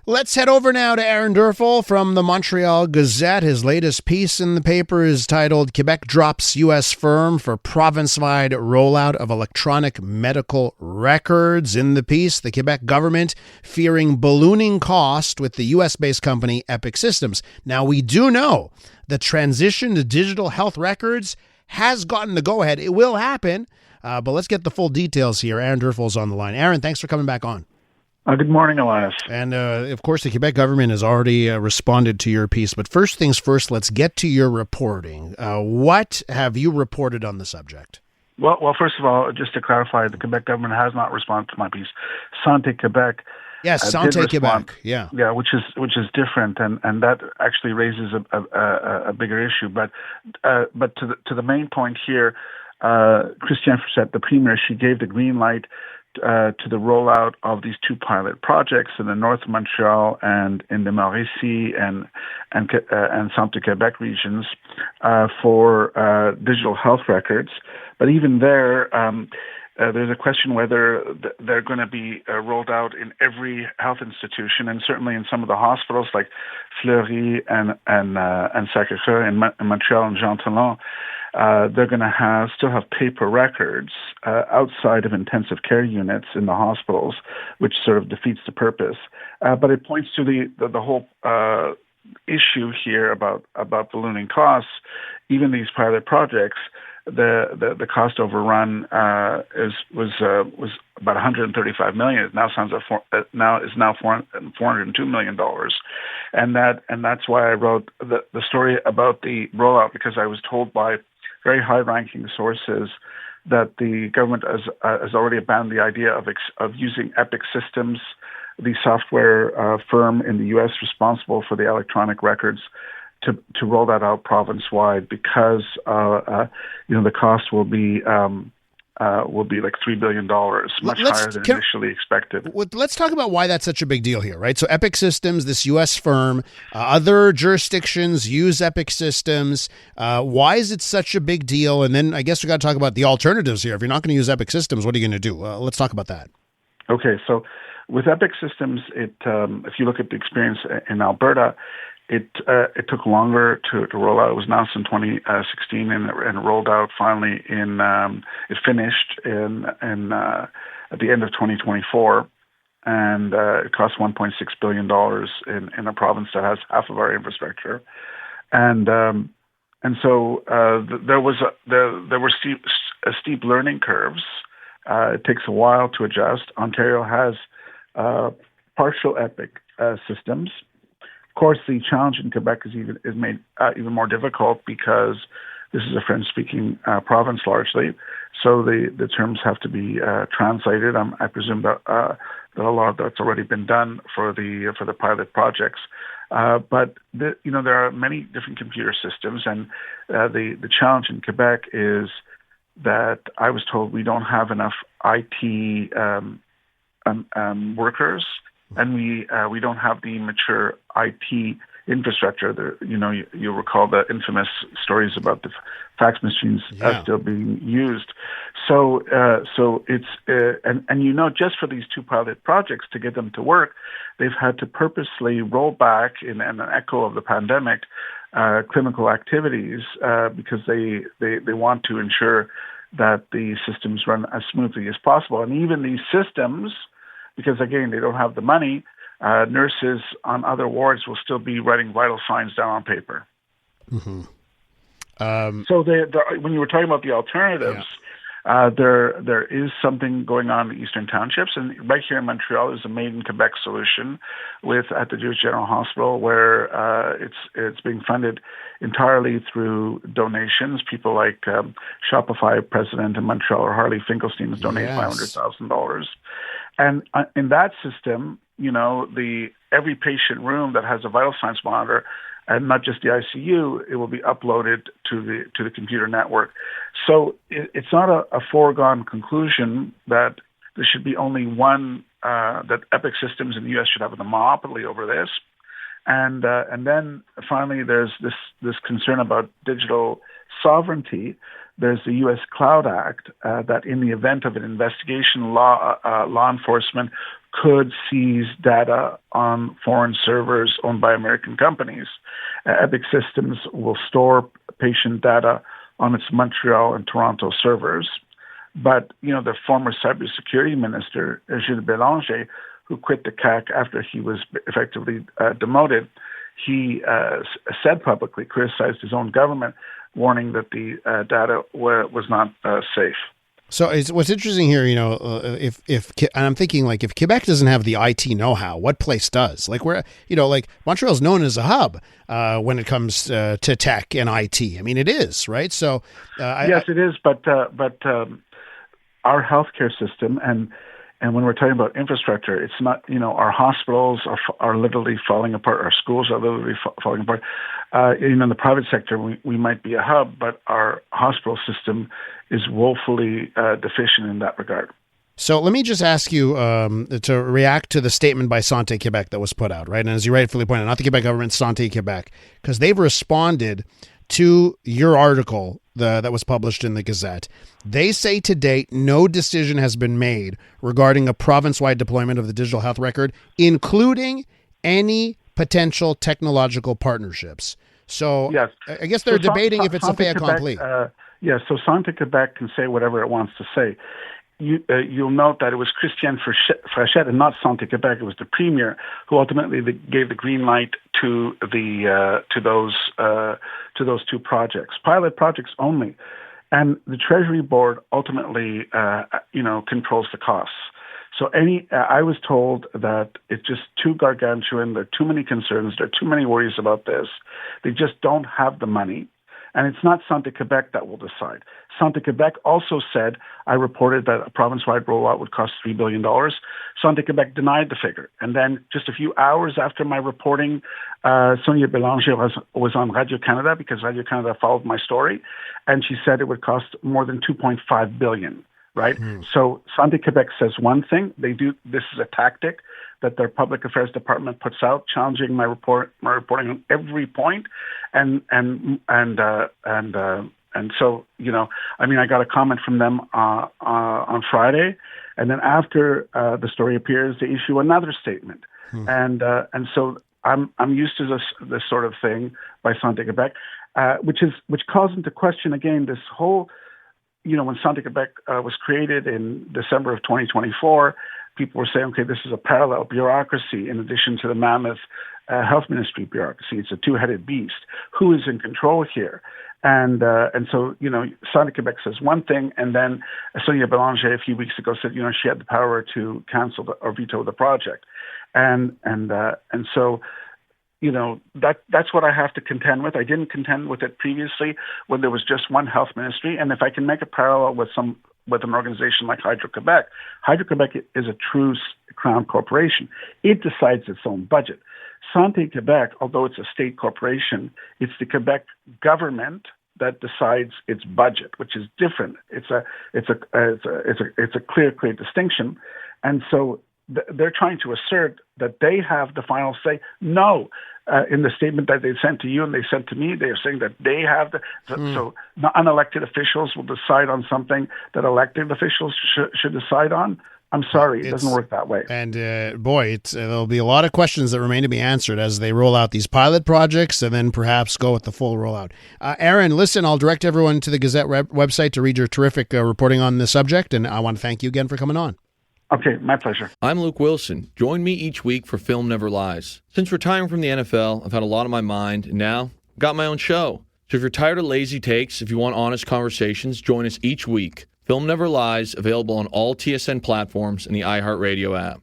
Let's head over now to Aaron Derfel from the Montreal Gazette. His latest piece in the paper is titled "Quebec Drops U.S. Firm for Province-Wide Rollout of Electronic Medical Records." In the piece, the Quebec government fearing ballooning cost with the U.S.-based company Epic Systems. Now, we do know the transition to digital health records has gotten the go-ahead. It will happen, but let's get the full details here. Aaron Derfel's on the line. Aaron, thanks for coming back on. Good morning, Elias. And, of course, the Quebec government has already responded to your piece. But first things first, let's get to your reporting. What have you reported on the subject? Well, first of all, just to clarify, the Quebec government has not responded to my piece. Santé Quebec. Yes, Santé Quebec. Yeah, which is different, and that actually raises a bigger issue. But to the main point here, Christian Frissette, the premier, she gave the green light to the rollout of these two pilot projects in the North Montreal and in the Mauricie and Centre Quebec regions for digital health records. But even there, there's a question whether they're going to be rolled out in every health institution, and certainly in some of the hospitals like Fleury and Sacré-Cœur in Montreal and Jean-Talon. They're going to still have paper records outside of intensive care units in the hospitals, which sort of defeats the purpose. But it points to the whole issue here about ballooning costs. Even these pilot projects, the cost overrun was about $135 million. It now is $402 million, and that's why I wrote the story about the rollout, because I was told by very high-ranking sources that the government has already abandoned the idea of using Epic Systems, the software firm in the U.S. responsible for the electronic records, to roll that out province-wide, because the cost will be like $3 billion, much higher than initially expected. Let's talk about why that's such a big deal here, right? So Epic Systems, this U.S. firm, other jurisdictions use Epic Systems. Why is it such a big deal? And then I guess we got to talk about the alternatives here. If you're not going to use Epic Systems, what are you going to do? Let's talk about that. Okay, so with Epic Systems, if you look at the experience in Alberta, it took longer to roll out. It was announced in 2016 and rolled out finally it finished at the end of 2024, and it cost $1.6 billion in a province that has half of our infrastructure, and so there were steep learning curves. It takes a while to adjust. Ontario has partial Epic systems. Of course, the challenge in Quebec is made even more difficult because this is a French-speaking province largely, so the terms have to be translated. I presume that a lot of that's already been done for the pilot projects. But there are many different computer systems, and the challenge in Quebec is that I was told we don't have enough IT workers. And we don't have the mature IT infrastructure. You'll recall the infamous stories about the fax machines still being used. So it's just for these two pilot projects, to get them to work, they've had to purposely roll back in an echo of the pandemic clinical activities because they want to ensure that the systems run as smoothly as possible. And even these systems, because, again, they don't have the money, nurses on other wards will still be writing vital signs down on paper. Mm-hmm. So when you were talking about the alternatives, there is something going on in the Eastern Townships. And right here in Montreal is a Made in Quebec solution at the Jewish General Hospital, where it's being funded entirely through donations. People like Shopify president in Montreal, or Harley Finkelstein, has donated $500,000. And in that system, every patient room that has a vital signs monitor, and not just the ICU, it will be uploaded to the computer network. So it's not a foregone conclusion that there should be only one, that Epic Systems in the U.S. should have a monopoly over this. And then finally, there's this concern about digital sovereignty. There's the U.S. Cloud Act that in the event of an investigation, law enforcement could seize data on foreign servers owned by American companies. Epic Systems will store patient data on its Montreal and Toronto servers. But, the former cybersecurity minister, Gilles Bélanger, who quit the CAC after he was effectively demoted, he said publicly, criticized his own government, warning that the data was not safe. So what's interesting here, if and I'm thinking, like, if Quebec doesn't have the IT know-how, what place does? Like, where, Montreal's known as a hub when it comes to tech and IT. I mean, it is, right? So yes, it is. But our healthcare system and when we're talking about infrastructure, it's not, our hospitals are literally falling apart. Our schools are literally falling apart. In the private sector, we might be a hub, but our hospital system is woefully deficient in that regard. So let me just ask you to react to the statement by Santé Québec that was put out, right? And as you rightfully pointed out, not the Quebec government, Santé Québec, because they've responded to your article that was published in the Gazette. They say to date, no decision has been made regarding a province-wide deployment of the digital health record, including any potential technological partnerships. So yes. I guess they're debating if it's a fait accompli. So Santé Québec can say whatever it wants to say. You'll note that it was Christiane Frechette and not Santé Québec. It was the premier who ultimately gave the green light to those two projects, pilot projects only, and the Treasury Board ultimately controls the costs. So I was told that it's just too gargantuan. There are too many concerns. There are too many worries about this. They just don't have the money. And it's not Santé Québec that will decide. Santé Québec also said, I reported that a province-wide rollout would cost $3 billion. Santé Québec denied the figure. And then just a few hours after my reporting, Sonia Bélanger was on Radio-Canada because Radio-Canada followed my story. And she said it would cost more than $2.5 billion, right? So Santé Québec says one thing. This is a tactic that their public affairs department puts out, challenging my reporting on every point, and so I got a comment from them on Friday, and then after the story appears, they issue another statement, and so I'm used to this sort of thing by Santé Québec, which calls into question again this whole, when Santé Québec was created in December of 2024. People were saying, okay, this is a parallel bureaucracy in addition to the mammoth health ministry bureaucracy. It's a two-headed beast. Who is in control here? And so, Santé Québec says one thing, and then Sonia Bélanger a few weeks ago said, she had the power to cancel or veto the project. And so, that's what I have to contend with. I didn't contend with it previously when there was just one health ministry. And if I can make a parallel with an organization like Hydro-Québec. Hydro-Québec is a true crown corporation. It decides its own budget. Santé Québec, although it's a state corporation, it's the Quebec government that decides its budget, which is different. It's a clear distinction, and so they're trying to assert that they have the final say. No. In the statement that they sent to you and they sent to me, they are saying that they have so unelected officials will decide on something that elected officials should decide on. I'm sorry, it doesn't work that way. And there'll be a lot of questions that remain to be answered as they roll out these pilot projects and then perhaps go with the full rollout. Aaron, listen, I'll direct everyone to the Gazette website to read your terrific reporting on this subject, and I want to thank you again for coming on. Okay, my pleasure. I'm Luke Wilson. Join me each week for Film Never Lies. Since retiring from the NFL, I've had a lot on my mind, and now I've got my own show. So if you're tired of lazy takes, if you want honest conversations, join us each week. Film Never Lies, available on all TSN platforms and the iHeartRadio app.